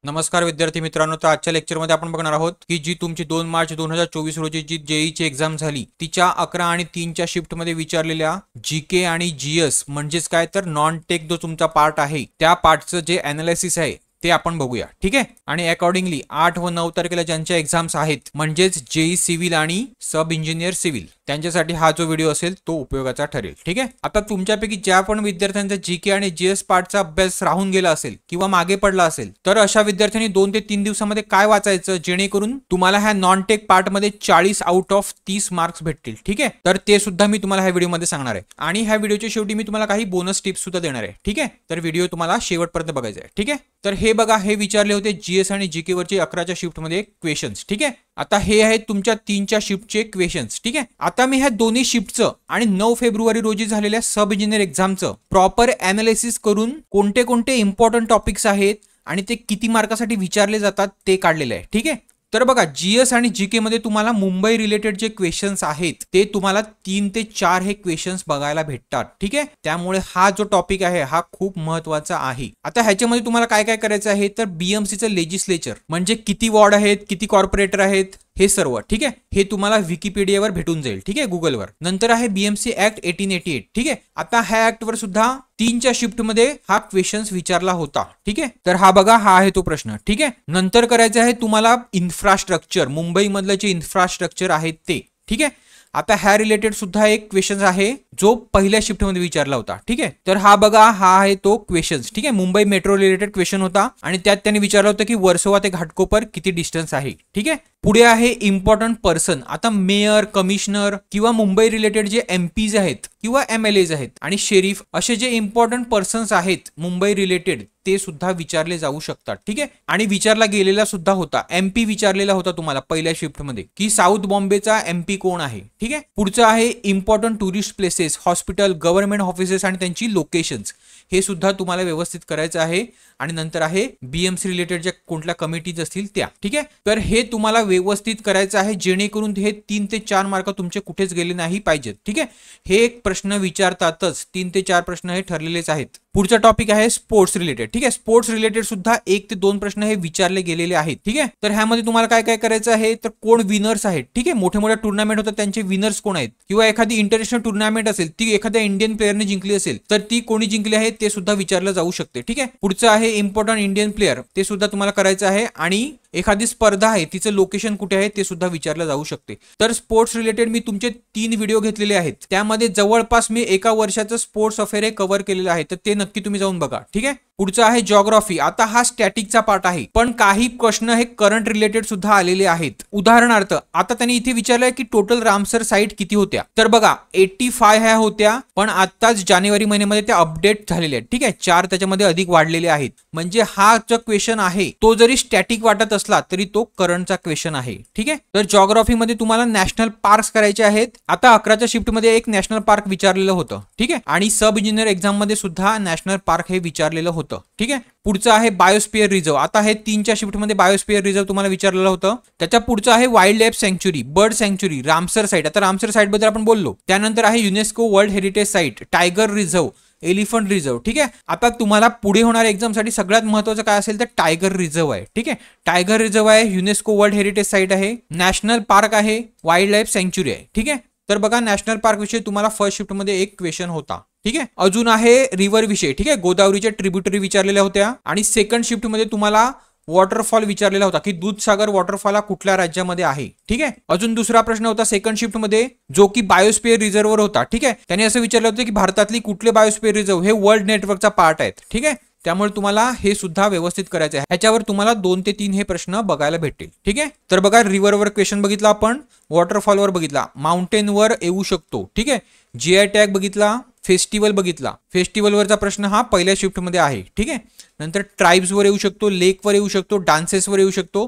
नमस्कार विद्यार्थी मित्रांनो, तर आजच्या लेक्चरमध्ये आपण बघणार आहोत की जी तुमची 2 मार्च 2024 रोजी जी जेईची एक्झाम झाली तिच्या 11 आणि 3च्या शिफ्टमध्ये विचारलेल्या जीके आणि जीएस म्हणजेच काय तर नॉन टेक जो तुमचा पार्ट आहे त्या पार्टचं जे ॲनालिसिस आहे ते आपण बघूया. ठीक आहे. आणि अकॉर्डिंगली 8 व 9 तारखेला ज्यांच्या एक्झाम्स आहेत म्हणजेच जेई सिव्हिल आणि सब इंजिनियर सिव्हिल त्यांच्यासाठी हा जो व्हिडिओ असेल तो उपयोगाचा ठरेल. ठीक आहे. आता तुमच्यापैकी ज्या पण विद्यार्थ्यांचा जीके आणि जीएस पार्टचा अभ्यास राहून गेला असेल किंवा मागे पडला असेल तर अशा विद्यार्थ्यांनी 2 ते 3 दिवसामध्ये काय वाचायचं जेणेकरून तुम्हाला ह्या नॉन टेक पार्टमध्ये 40 आउट ऑफ 30 मार्क्स भेटतील. ठीक आहे. तर ते सुद्धा मी तुम्हाला ह्या व्हिडिओमध्ये सांगणार आहे आणि ह्या व्हिडिओच्या शेवटी मी तुम्हाला काही बोनस टिप्स सुद्धा देणार आहे. ठीक आहे. तर व्हिडिओ तुम्हाला शेवटपर्यंत बघायचा आहे. ठीक आहे. तर हे बघा, हे विचारले होते जीएस आणि जीके वरचे 11च्या शिफ्टमध्ये क्वेश्चन्स. ठीक आहे. आता हे आहेत तुमच्या 3च्या शिफ्टचे क्वेश्चन्स. ठीक आहे. आता मी ह्या दोन्ही शिफ्टचं आणि 9 फेब्रुवारी रोजी झालेल्या सब इंजिनियर एक्झामचं प्रॉपर ॲनालिसिस करून कोणते कोणते इम्पॉर्टंट टॉपिक्स आहेत आणि ते किती मार्कासाठी विचारले जातात ते काढलेले आहे. ठीक आहे. तर बघा, जीएस आणि जीके मध्ये तुम्हाला मुंबई रिलेटेड जे क्वेश्चन्स आहेत ते तुम्हाला 3 ते 4 हे क्वेश्चन्स बघायला भेटतात. ठीक आहे. त्यामुळे हा जो टॉपिक आहे हा खूप महत्वाचा आहे. आता ह्याच्यामध्ये तुम्हाला काय काय करायचं आहे तर बीएमसीचं लेजिस्लेचर म्हणजे किती वॉर्ड आहेत, किती कॉर्पोरेटर आहेत, हे सर्व. ठीक आहे. हे तुम्हाला विकिपीडियावर भेटून जाईल. ठीक आहे, गुगलवर. नंतर आहे बीएमसी ऍक्ट 1888. ठीक आहे. आता ह्या ऍक्ट वर सुद्धा 3च्या शिफ्टमध्ये हा क्वेश्चन्स विचारला होता. ठीक आहे. तर हा बघा, हा आहे तो प्रश्न. ठीक आहे. नंतर करायचं आहे तुम्हाला इन्फ्रास्ट्रक्चर, मुंबई मधलं जे इन्फ्रास्ट्रक्चर आहे ते. ठीक आहे. आता ह्या रिलेटेड सुद्धा एक क्वेश्चन आहे जो पहिल्या शिफ्टमध्ये विचारला होता. ठीक आहे. तर हा बघा, हा आहे तो क्वेश्चन्स. ठीक आहे. मुंबई मेट्रो रिलेटेड क्वेश्चन होता आणि त्यात त्यांनी विचारलं होतं की वर्सोवा ते घाटकोपर किती डिस्टन्स आहे. ठीक आहे. पुढे आहे इम्पॉर्टंट पर्सन. आता मेयर, कमिशनर किंवा मुंबई रिलेटेड जे एमपीज आहेत किंवा एमएलएज आहेत आणि शेरीफ असे जे इम्पॉर्टंट पर्सन्स आहेत मुंबई रिलेटेड ते सुद्धा विचारले जाऊ शकतात. ठीक आहे. आणि विचारला गेलेला सुद्धा होता, एमपी विचारलेला होता तुम्हाला पहिल्या शिफ्टमध्ये की साऊथ बॉम्बेचा एमपी कोण आहे. ठीक आहे. पुढचं आहे important tourist places, hospital, government offices आणि त्यांची लोकेशन्स. हे सुद्धा तुम्हाला व्यवस्थित करायचं आहे. आणि नंतर आहे बीएमसी रिलेटेड ज्या कोणत्या कमिटीज असतील त्या. ठीक आहे. तर हे तुम्हाला व्यवस्थित करायचं आहे जेणेकरून हे 3 ते 4 मार्क तुमचे कुठेच गेले नाही पाहिजेत. ठीक आहे. हे एक प्रश्न विचारतातच, 3 ते 4 प्रश्न हे ठरलेलेच आहेत. पुढचा टॉपिक आहे स्पोर्ट्स रिलेटेड. ठीक आहे. स्पोर्ट्स रिलेटेड सुद्धा 1 ते 2 प्रश्न हे विचारले गेलेले आहेत. ठीक आहे. तर ह्यामध्ये तुम्हाला काय काय करायचं आहे तर कोण विनर्स आहेत. ठीक आहे. मोठे मोठे टुर्नामेंट होतात त्यांचे विनर्स कोण आहेत किंवा एखादी इंटरनॅशनल टुर्नामेंट असेल ती एखाद्या इंडियन प्लेअरने जिंकली असेल तर ती कोणी जिंकली आहे ते सुद्धा विचारलं जाऊ शकते. ठीक आहे. पुढचं आहे इम्पॉर्टंट इंडियन प्लेअर, ते सुद्धा तुम्हाला करायचं आहे. आणि एखादी स्पर्धा आहे तिचं लोकेशन कुठे आहे ते सुद्धा विचारलं जाऊ शकते. तर स्पोर्ट्स रिलेटेड मी तुमचे 3 व्हिडिओ घेतलेले आहेत, त्यामध्ये जवळपास मी 1 वर्षाचं स्पोर्ट्स अफेअर हे कव्हर केलेलं आहे, तर ते नक्की तुम्ही जाऊन बघा. ठीक आहे. पुढचं आहे जॉग्राफी. आता हा स्टॅटिकचा पार्ट आहे पण काही प्रश्न हे करंट रिलेटेड सुद्धा आलेले आहेत. उदाहरणार्थ आता त्यांनी इथे विचारलंय की टोटल रामसर साईट किती होत्या, तर बघा 85 ह्या होत्या पण आताच जानेवारी महिन्यामध्ये त्या अपडेट झालेल्या आहेत. ठीक आहे. 4 त्याच्यामध्ये अधिक वाढलेले आहेत. म्हणजे हा जो क्वेश्चन आहे तो जरी स्टॅटिक वाटत असला तरी तो करंटचा क्वेश्चन आहे. ठीक आहे. तर जॉग्राफीमध्ये तुम्हाला नॅशनल पार्क्स करायचे आहेत. आता 11च्या शिफ्टमध्ये एक नॅशनल पार्क विचारलेलं होतं. ठीक आहे. आणि सब इंजिनियर एक्झाम मध्ये सुद्धा नॅशनल पार्क हे विचारलेलं होतं. ठीक आहे. पुढचं आहे बायोस्फिअर रिझर्व. आता हे 3च्या शिफ्टमध्ये बायोस्फिअर रिझर्व तुम्हाला विचारलेलं होतं. त्याच्या पुढचं आहे wild life sanctuary, bird sanctuary, Ramsar site. आता रामसर साईट बद्दल आपण बोललो. त्यानंतर आहे UNESCO world heritage site, tiger reserve, elephant reserve. ठीक आहे. आता तुम्हाला पुढे होणाऱ्या एक्झामसाठी सगळ्यात महत्वाचं काय असेल तर टायगर रिझर्व आहे. ठीक आहे. टायगर रिझर्व आहे, युनेस्को वर्ल्ड हेरिटेज साईट आहे, नॅशनल पार्क आहे, वाईल्ड लाईफ सँक्च्युरी आहे. ठीक आहे. तर बघा, नॅशनल पार्क विषयी तुम्हाला फर्स्ट शिफ्टमध्ये एक क्वेश्चन होता. ठीक आहे. अजून आहे रिव्हर विषय. ठीक आहे. गोदावरीच्या ट्रिब्युटरी विचारलेल्या होत्या. आणि सेकंड शिफ्टमध्ये तुम्हाला वॉटरफॉल विचारलेला होता की दूधसागर वॉटरफॉल हा कुठल्या राज्यामध्ये आहे. ठीक आहे. अजून दुसरा प्रश्न होता सेकंड शिफ्ट मध्ये जो की बायोस्फिअर रिझर्व वर होता. ठीक आहे. त्यांनी असं विचारलं होतं की भारतातली कुठले बायोस्फिअर रिझर्व हे वर्ल्ड नेटवर्कचा पार्ट आहेत. ठीक आहे. त्यामुळे तुम्हाला हे सुद्धा व्यवस्थित करायचं आहे. ह्याच्यावर तुम्हाला 2 ते 3 हे प्रश्न बघायला भेटतील. ठीक आहे. तर बघा, रिव्हरवर क्वेश्चन बघितला आपण, वॉटरफॉलवर बघितला, माउंटेनवर येऊ शकतो. ठीक आहे. जीआय टॅग बघितला, फेस्टिवल बघितला. फेस्टिवलवरचा प्रश्न हा पहिल्या शिफ्टमध्ये आहे. ठीक आहे. नंतर ट्राईब्सवर येऊ शकतो, लेकवर येऊ शकतो, डान्सेसवर येऊ शकतो.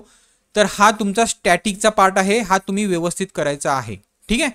तर हा तुमचा स्टॅटिकचा पार्ट आहे, हा तुम्ही व्यवस्थित करायचा आहे. ठीक आहे.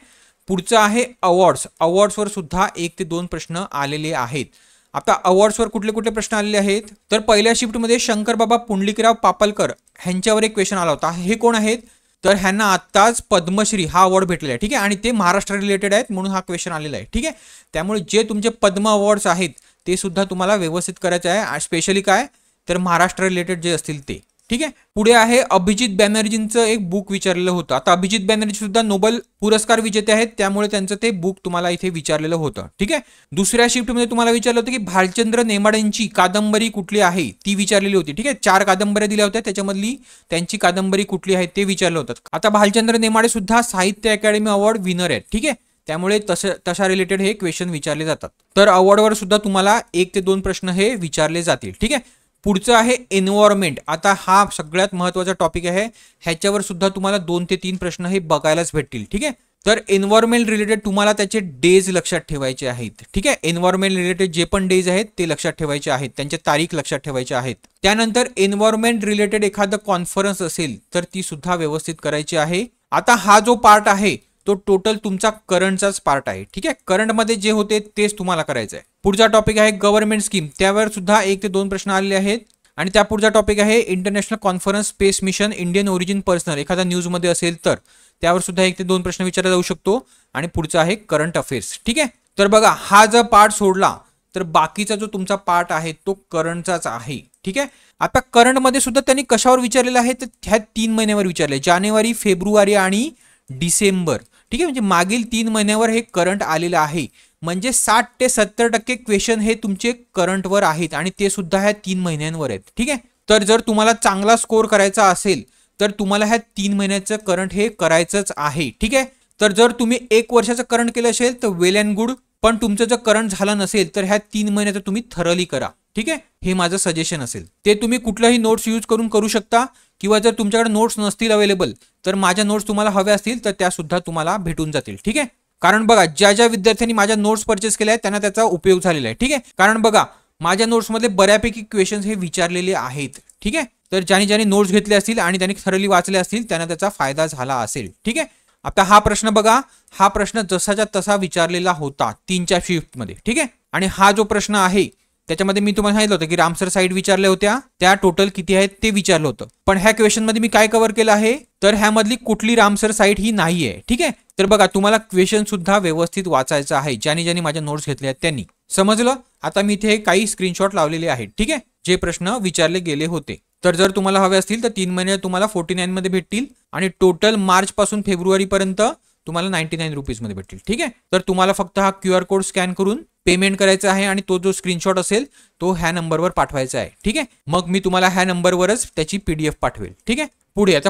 पुढचं आहे अवॉर्ड्स. अवॉर्ड्सवर सुद्धा 1 ते 2 प्रश्न आलेले आहेत. आता अवॉर्ड्सवर कुठले कुठले प्रश्न आलेले आहेत तर पहिल्या शिफ्टमध्ये शंकरबाबा पुंडलिकराव पापलकर ह्यांच्यावर एक क्वेश्चन आला होता. हे कोण आहेत तर ह्यांना आत्ताच पद्मश्री हा अवॉर्ड भेटलेला आहे. ठीक आहे. आणि ते महाराष्ट्र रिलेटेड आहेत म्हणून हा क्वेश्चन आलेला आहे. ठीक आहे. त्यामुळे जे तुमचे पद्म अवॉर्ड्स आहेत ते सुद्धा तुम्हाला व्यवस्थित करायचे आहे. स्पेशली काय तर महाराष्ट्र रिलेटेड जे असतील ते. ठीक आहे. पुढे आहे अभिजित बॅनर्जींचं एक बुक विचारलेलं होतं. आता अभिजित बॅनर्जी सुद्धा नोबेल पुरस्कार विजेते आहेत, त्यामुळे त्यांचं ते बुक तुम्हाला इथे विचारलेलं होतं. ठीक आहे. दुसऱ्या शिफ्टमध्ये तुम्हाला विचारलं होतं की भालचंद्र नेमाडेंची कादंबरी कुठली आहे ती विचारलेली होती. ठीक आहे. 4 कादंबऱ्या दिल्या होत्या, त्याच्यामधली त्यांची कादंबरी कुठली आहे ते विचारलं होतं. आता भालचंद्र नेमाडे सुद्धा साहित्य अकॅडमी अवॉर्ड विनर आहेत. ठीक आहे. त्यामुळे तशा रिलेटेड हे क्वेश्चन विचारले जातात. तर अवॉर्डवर सुद्धा तुम्हाला 1 ते 2 प्रश्न हे विचारले जातील. ठीक आहे. पुढचं आहे एन्व्हायरमेंट. आता हा सगळ्यात महत्त्वाचा टॉपिक आहे, ह्याच्यावर सुद्धा तुम्हाला 2 ते 3 प्रश्न हे बघायलाच भेटतील. ठीक आहे. तर एन्व्हायरमेंट रिलेटेड तुम्हाला त्याचे डेज लक्षात ठेवायचे आहेत. ठीक आहे. एन्व्हायरमेंट रिलेटेड जे पण डेज आहेत ते लक्षात ठेवायचे आहेत, त्यांचे तारीख लक्षात ठेवायचे आहेत. त्यानंतर एन्व्हायरमेंट रिलेटेड एखादं कॉन्फरन्स असेल तर ती सुद्धा व्यवस्थित करायची आहे. आता हा जो पार्ट आहे तो टोटल तुमचा करंटचाच पार्ट आहे. ठीक आहे. करंटमध्ये जे होते तेच तुम्हाला करायचं आहे. पुढचा टॉपिक आहे गव्हर्नमेंट स्कीम, त्यावर सुद्धा 1 ते 2 प्रश्न आलेले आहेत. आणि त्या पुढचा टॉपिक आहे international conference space mission Indian origin personal, एखादा न्यूजमध्ये असेल तर त्यावर सुद्धा 1 ते 2 प्रश्न विचारला जाऊ शकतो. आणि पुढचा आहे करंट अफेअर्स. ठीक आहे. तर बघा, हा जर पार्ट सोडला तर बाकीचा जो तुमचा पार्ट आहे तो करंटचाच आहे. ठीक आहे. आता करंटमध्ये सुद्धा त्यांनी कशावर विचारलेलं आहे तर ह्या 3 महिन्यावर विचारले, जानेवारी, फेब्रुवारी आणि डिसेंबर. ठीक आहे. म्हणजे मागील 3 महिन्यावर हे करंट आलेलं आहे. म्हणजे 60 ते 70% क्वेश्चन हे तुमचे करंटवर आहेत आणि ते सुद्धा ह्या 3 महिन्यांवर आहेत. ठीक आहे. तर जर तुम्हाला चांगला स्कोर करायचा असेल तर तुम्हाला ह्या 3 महिन्याचं करंट हे करायचंच आहे. ठीक आहे. तर जर तुम्ही 1 वर्षाचं करंट केलं असेल तर वेल अँड गुड, पण तुमचं जर करंट झालं नसेल तर ह्या 3 महिन्याचं तुम्ही थरली करा. ठीक आहे. हे माझं सजेशन असेल. ते तुम्ही कुठलाही नोट्स यूज करून करू शकता, किंवा जर तुमच्याकडे नोट्स नसतील अवेलेबल तर माझ्या नोट्स तुम्हाला हव्या असतील तर त्या सुद्धा तुम्हाला भेटून जातील. ठीक आहे. कारण बघा, ज्या विद्यार्थ्यांनी माझ्या नोट्स परचेस केल्या आहेत त्यांना त्याचा उपयोग झालेला आहे. ठीक आहे. कारण बघा, माझ्या नोट्समध्ये बऱ्यापैकी क्वेश्चन्स हे विचारलेले आहेत. ठीक आहे. तर ज्यांनी नोट्स घेतले असतील आणि त्यांनी थरली वाचले असतील त्यांना त्याचा फायदा झाला असेल. ठीक आहे. आता हा प्रश्न बघा, हा प्रश्न जसाच्या तसा विचारलेला होता 3च्या शिफ्टमध्ये. ठीक आहे. आणि हा जो प्रश्न आहे त्याच्यामध्ये मी तुम्हाला सांगितलं होतं की रामसर साईट विचारल्या होत्या, त्या टोटल किती आहेत ते विचारलं होतं. पण ह्या क्वेश्चन मध्ये मी काय कव्हर केलं आहे तर ह्यामधली कुठली रामसर साईट ही नाही आहे. ठीक आहे. तर बघा, तुम्हाला क्वेश्चन सुद्धा व्यवस्थित वाचायचं आहे, ज्यांनी माझ्या नोट्स घेतल्या आहेत त्यांनी. समजलं. आता मी इथे काही स्क्रीनशॉट लावलेले आहेत. ठीक आहे. जे प्रश्न विचारले गेले होते. तर जर तुम्हाला हवे असतील तर 3 महिने तुम्हाला 49 मध्ये भेटतील आणि टोटल मार्च पासून फेब्रुवारी पर्यंत तुम्हाला 99 रुपीज मध्ये भेटतील. ठीक आहे. तर तुम्हाला फक्त हा QR कोड स्कॅन करून पेमेंट करायचा आहे आणि तो जो स्क्रीनशॉट असेल तो ह्या नंबरवर पाठवायचा आहे. ठीक आहे. मग मी तुम्हाला ह्या नंबरवरच त्याची PDF पाठवेल. ठीक आहे.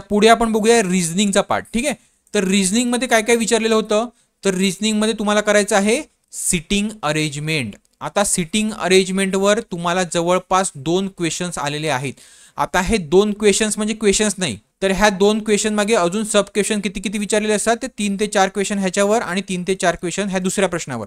पुढे आपण बघूया रिझनिंगचा पार्ट. ठीक आहे. तर रिझनिंग मध्ये काय काय विचारलेलं होतं तर रिझनिंग मध्ये तुम्हाला करायचं आहे सिटिंग अरेंजमेंट. आता सिटिंग अरेंजमेंटवर तुम्हाला जवळपास 2 क्वेश्चन्स आलेले आहेत. आता हे 2 क्वेश्चन्स म्हणजे क्वेश्चन्स नाही, तर ह्या 2 क्वेश्चन मागे अजून सब क्वेश्चन किती विचारलेले असतात ते 3 ते 4 क्वेश्चन ह्याच्यावर आणि 3 ते 4 क्वेश्चन ह्या दुसऱ्या प्रश्नावर.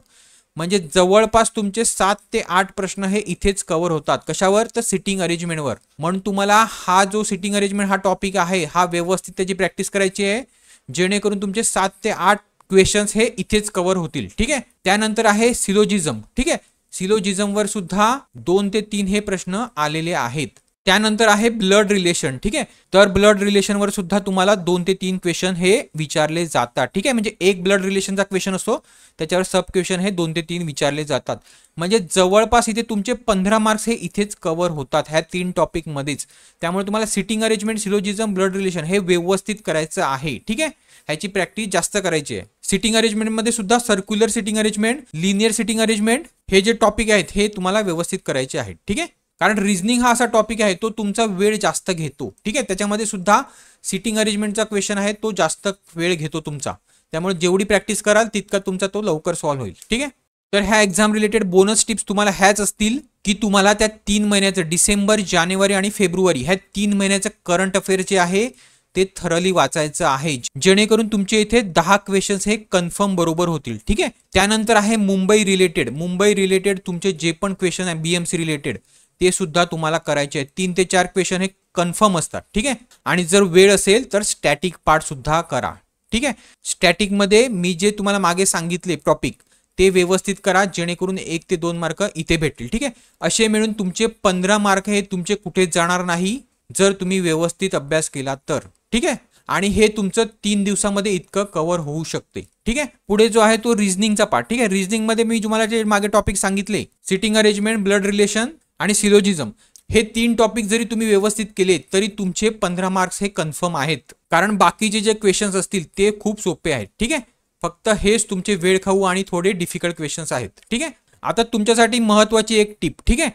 म्हणजे जवळपास तुमचे 7 ते 8 प्रश्न हे इथेच कव्हर होतात. कशावर तर सिटिंग अरेंजमेंटवर. म्हणून तुम्हाला हा जो सिटिंग अरेंजमेंट हा टॉपिक आहे हा व्यवस्थित त्याची प्रॅक्टिस करायची आहे, जेणेकरून तुमचे 7 ते 8 क्वेश्चन्स हे इथेच कव्हर होतील. ठीक आहे. त्यानंतर आहे सिलोजिझम. ठीक आहे. सिलोजिझमवर सुद्धा 2 ते 3 हे प्रश्न आलेले आहेत. त्यानंतर आहे ब्लड रिलेशन. ठीक आहे. तर ब्लड रिलेशनवर सुद्धा तुम्हाला 2 ते 3 क्वेश्चन हे विचारले जातात. ठीक आहे. म्हणजे एक ब्लड रिलेशनचा क्वेश्चन असतो, त्याच्यावर सब क्वेश्चन हे 2 ते 3 विचारले जातात. म्हणजे जवळपास इथे तुमचे 15 मार्क्स हे इथेच कव्हर होतात ह्या 3 टॉपिक मध्येच. त्यामुळे तुम्हाला सिटिंग अरेंजमेंट, सिलोजिझम, ब्लड रिलेशन हे व्यवस्थित करायचं आहे. ठीक आहे. ह्याची प्रॅक्टिस जास्त करायची आहे. सिटिंग अरेंजमेंट मध्ये सुद्धा circular sitting arrangement, linear sitting arrangement हे जे टॉपिक आहेत हे तुम्हाला व्यवस्थित करायचे आहेत. ठीक आहे. कारण रिझनिंग हा असा टॉपिक आहे तो तुमचा वेळ जास्त घेतो. ठीक आहे. त्याच्यामध्ये सुद्धा सिटिंग अरेंजमेंटचा क्वेश्चन आहे तो जास्त वेळ घेतो तुमचा. त्यामुळे जेवढी प्रॅक्टिस कराल तितका तुमचा तो लवकर सॉल्व्ह होईल. ठीक आहे. तर ह्या एक्झाम रिलेटेड बोनस टिप्स तुम्हाला ह्याच असतील की तुम्हाला त्या 3 महिन्याचं डिसेंबर, जानेवारी आणि फेब्रुवारी ह्या 3 महिन्याचं करंट अफेअर जे आहे ते थरली वाचायचं आहे, जेणेकरून तुमचे इथे 10 क्वेश्चन्स हे कन्फर्म बरोबर होतील. ठीक आहे. त्यानंतर आहे मुंबई रिलेटेड तुमचे जे पण क्वेश्चन आहे BMC रिलेटेड ते सुद्धा तुम्हाला करायचे आहेत. 3 ते 4 क्वेश्चन हे कन्फर्म असतात. ठीक आहे. आणि जर वेळ असेल तर स्टॅटिक पार्ट सुद्धा करा. ठीक आहे. स्टॅटिक मध्ये मी जे तुम्हाला मागे सांगितले टॉपिक ते व्यवस्थित करा, जेणेकरून 1 ते 2 मार्क इथे भेटतील. ठीक आहे. असे मिळून तुमचे 15 मार्क हे तुमचे कुठे जाणार नाही जर तुम्ही व्यवस्थित अभ्यास केला तर. ठीक आहे. आणि हे तुमचं 3 दिवसामध्ये इतकं कव्हर होऊ शकते. ठीक आहे. पुढे जो आहे तो रिझनिंगचा पार्ट. ठीक आहे. रिझनिंग मध्ये मी तुम्हाला जे मागे टॉपिक सांगितले सिटिंग अरेंजमेंट, ब्लड रिलेशन आणि सिलोजिझम हे 3 टॉपिक जरी तुम्ही व्यवस्थित केले तरी तुमचे 15 मार्क्स हे कन्फर्म आहेत, कारण बाकीचे जे क्वेश्चन्स असतील ते खूप सोपे आहेत. ठीक आहे, फक्त हेच तुमचे वेळ खाऊ आणि थोडे डिफिकल्ट क्वेश्चन्स आहेत. ठीक आहे, आता तुमच्यासाठी महत्वाची एक टिप. ठीक आहे,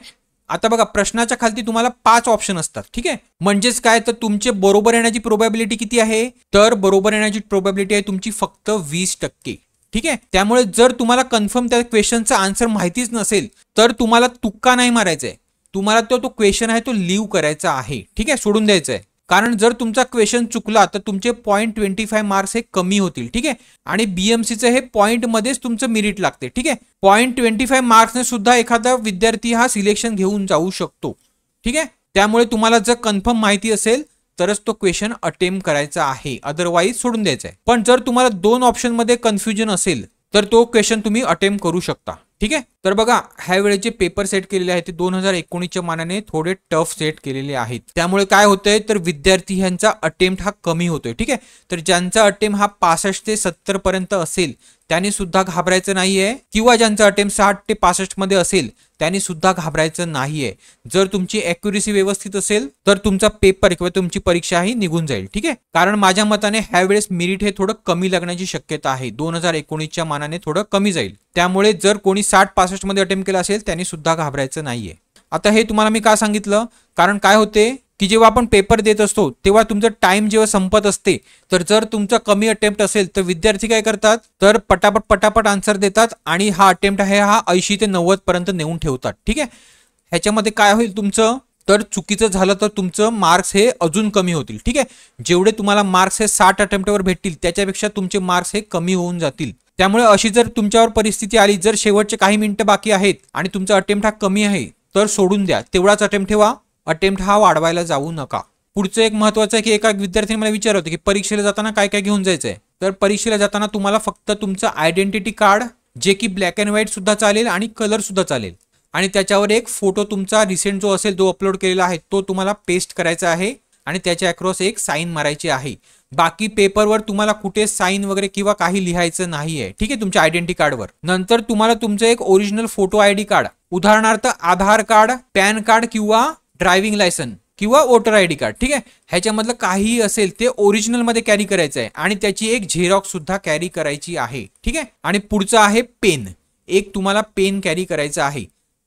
आता बघा प्रश्नाच्या खाली तुम्हाला 5 ऑप्शन असतात. ठीक आहे, म्हणजेच काय तर तुमचे बरोबर येण्याची प्रोबॅबिलिटी किती आहे, तर बरोबर येण्याची प्रोबॅबिलिटी आहे तुमची फक्त 20%. ठीक आहे, त्यामुळे जर तुम्हाला कन्फर्म त्या क्वेश्चनचा आन्सर माहितीच नसेल तर तुम्हाला तुक्का नाही मारायचा आहे, तुम्हाला तो क्वेश्चन आहे तो लिव्ह करायचा आहे. ठीक आहे, सोडून द्यायचा आहे, कारण जर तुमचा क्वेश्चन चुकला तर तुमचे 0.25 मार्क्स हे कमी होतील. ठीक आहे, आणि बीएमसीचं हे पॉईंट मध्येच तुमचं मेरिट लागते. ठीक आहे, 0.25 मार्क्सने सुद्धा एखादा विद्यार्थी हा सिलेक्शन घेऊन जाऊ शकतो. ठीक आहे, त्यामुळे तुम्हाला जर कन्फर्म माहिती असेल तरच तो क्वेश्चन अटेम्प्ट करायचा आहे, अदरवाईज सोडून द्यायचा आहे. पण जर तुम्हाला 2 ऑप्शन मध्ये कन्फ्युजन असेल तर तो क्वेश्चन तुम्ही अटेम्प्ट करू शकता. ठीक आहे, तर बघा ह्या वेळेचे पेपर सेट केलेले आहेत ते 2019च्या मानाने थोडे टफ सेट केलेले आहेत. त्यामुळे काय होतंय तर विद्यार्थी ह्यांचा अटेम्प्ट हा कमी होतोय. ठीक आहे, तर ज्यांचा अटेम्प्ट हा 65 ते 70 पर्यंत असेल त्यांनी सुद्धा घाबरायचं नाहीये, किंवा ज्यांचा अटेम्प्ट 60 ते 65 मध्ये असेल त्यांनी सुद्धा घाबरायचं नाहीये. जर तुमची ॲक्युरेसी व्यवस्थित असेल तर तुमचा पेपर किंवा तुमची परीक्षा ही निघून जाईल. ठीक आहे, कारण माझ्या मताने ह्या वेळेस मेरिट हे थोडं कमी लागण्याची शक्यता आहे, 2019च्या मानाने थोडं कमी जाईल. त्यामुळे जर कोणी 60-65 मध्ये अटेम्प्ट केला असेल त्यांनी सुद्धा घाबरायचं नाहीये. आता हे तुम्हाला मी का सांगितलं, कारण काय होते की जेव्हा आपण पेपर देत असतो तेव्हा तुमचं टाइम जेव्हा संपत असते, तर जर तुमचा कमी अटेम्प्ट असेल तर विद्यार्थी काय करतात तर पटापट आन्सर देतात आणि हा अटेम्प्ट आहे हा 80 ते 90 पर्यंत नेऊन ठेवतात. ठीक आहे, ह्याच्यामध्ये काय होईल तुमचं तर चुकीचं झालं तर तुमचं मार्क्स हे अजून कमी होतील. ठीक आहे, जेवढे तुम्हाला मार्क्स हे 60 अटेम्प्टवर भेटतील त्याच्यापेक्षा तुमचे मार्क्स हे कमी होऊन जातील. त्यामुळे अशी जर तुमच्यावर परिस्थिती आली, जर शेवटचे काही मिनिटं बाकी आहेत आणि तुमचा अटेम्प्ट हा कमी आहे तर सोडून द्या, तेवढाच अटेम्प्ट ठेवा, अटेम्प्ट हा वाढवायला जाऊ नका. पुढचं एक महत्वाचं आहे की एका विद्यार्थ्याने मला विचारलं होतं की परीक्षेला जाताना काय काय घेऊन जायचंय, तर परीक्षेला जाताना तुम्हाला फक्त तुमचं आयडेंटिटी कार्ड, जे की ब्लॅक अँड व्हाईट सुद्धा चालेल आणि कलर सुद्धा चालेल, आणि त्याच्यावर एक फोटो तुमचा रिसेंट जो असेल जो अपलोड केलेला आहे तो तुम्हाला पेस्ट करायचा आहे आणि त्याच्या अक्रॉस एक साईन मारायची आहे. बाकी पेपरवर तुम्हाला कुठे साईन वगैरे किंवा काही लिहायचं नाहीये. ठीक आहे, तुमच्या आयडेंटिटी कार्डवर. नंतर तुम्हाला तुमचं एक ओरिजिनल फोटो आयडी कार्ड, उदाहरणार्थ आधार कार्ड, पॅन कार्ड किंवा ड्रायव्हिंग लायसन किंवा वोटर आयडी कार्ड. ठीक आहे, ह्याच्यामधलं काहीही असेल ते ओरिजिनल मध्ये कॅरी करायचं आहे आणि त्याची एक झेरॉक्स सुद्धा कॅरी करायची आहे. ठीक आहे, आणि पुढचं आहे पेन, एक तुम्हाला पेन कॅरी करायचं आहे.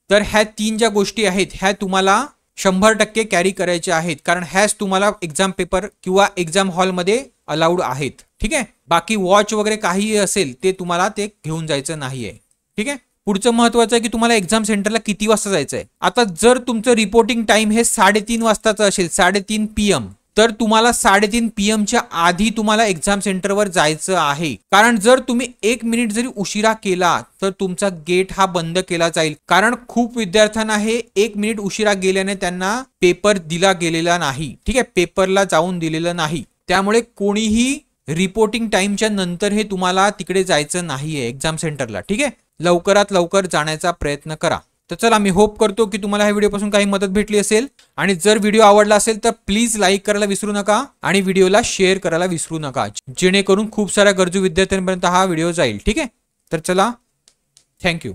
तर ह्या 3 ज्या गोष्टी आहेत ह्या तुम्हाला 100% कॅरी करायच्या आहेत, कारण ह्याच तुम्हाला एक्झाम पेपर किंवा एक्झाम हॉलमध्ये अलाउड आहेत. ठीक आहे, बाकी वॉच वगैरे काही असेल ते तुम्हाला ते घेऊन जायचं नाहीये. ठीक आहे, पुढचं महत्वाचं आहे की तुम्हाला एक्झाम सेंटरला किती वाजता जायचं आहे. आता जर तुमचं रिपोर्टिंग टाइम हे 3:30 वाजताचं असेल, 3:30 PM, तर तुम्हाला 3:30 PM च्या आधी तुम्हाला एक्झाम सेंटरवर जायचं आहे. कारण जर तुम्ही 1 मिनिट जरी उशिरा केला तर तुमचा गेट हा बंद केला जाईल, कारण खूप विद्यार्थ्यांना हे 1 मिनिट उशिरा गेल्याने त्यांना पेपर दिला गेलेला नाही. ठीक आहे, पेपरला जाऊन दिलेलं नाही. त्यामुळे कोणीही रिपोर्टिंग टाइमच्या नंतर हे तुम्हाला तिकडे जायचं नाहीये एक्झाम सेंटरला. ठीक आहे, लवकरात लवकर जाण्याचा प्रयत्न करा. तर चला, मी होप करतो की तुम्हाला ह्या व्हिडिओपासून काही मदत भेटली असेल, आणि जर व्हिडिओ आवडला असेल तर प्लीज लाईक करायला विसरू नका आणि व्हिडिओला शेअर करायला विसरू नका, जेणेकरून खूप साऱ्या गरजू विद्यार्थ्यांपर्यंत हा व्हिडिओ जाईल. ठीक आहे, तर चला, थँक्यू.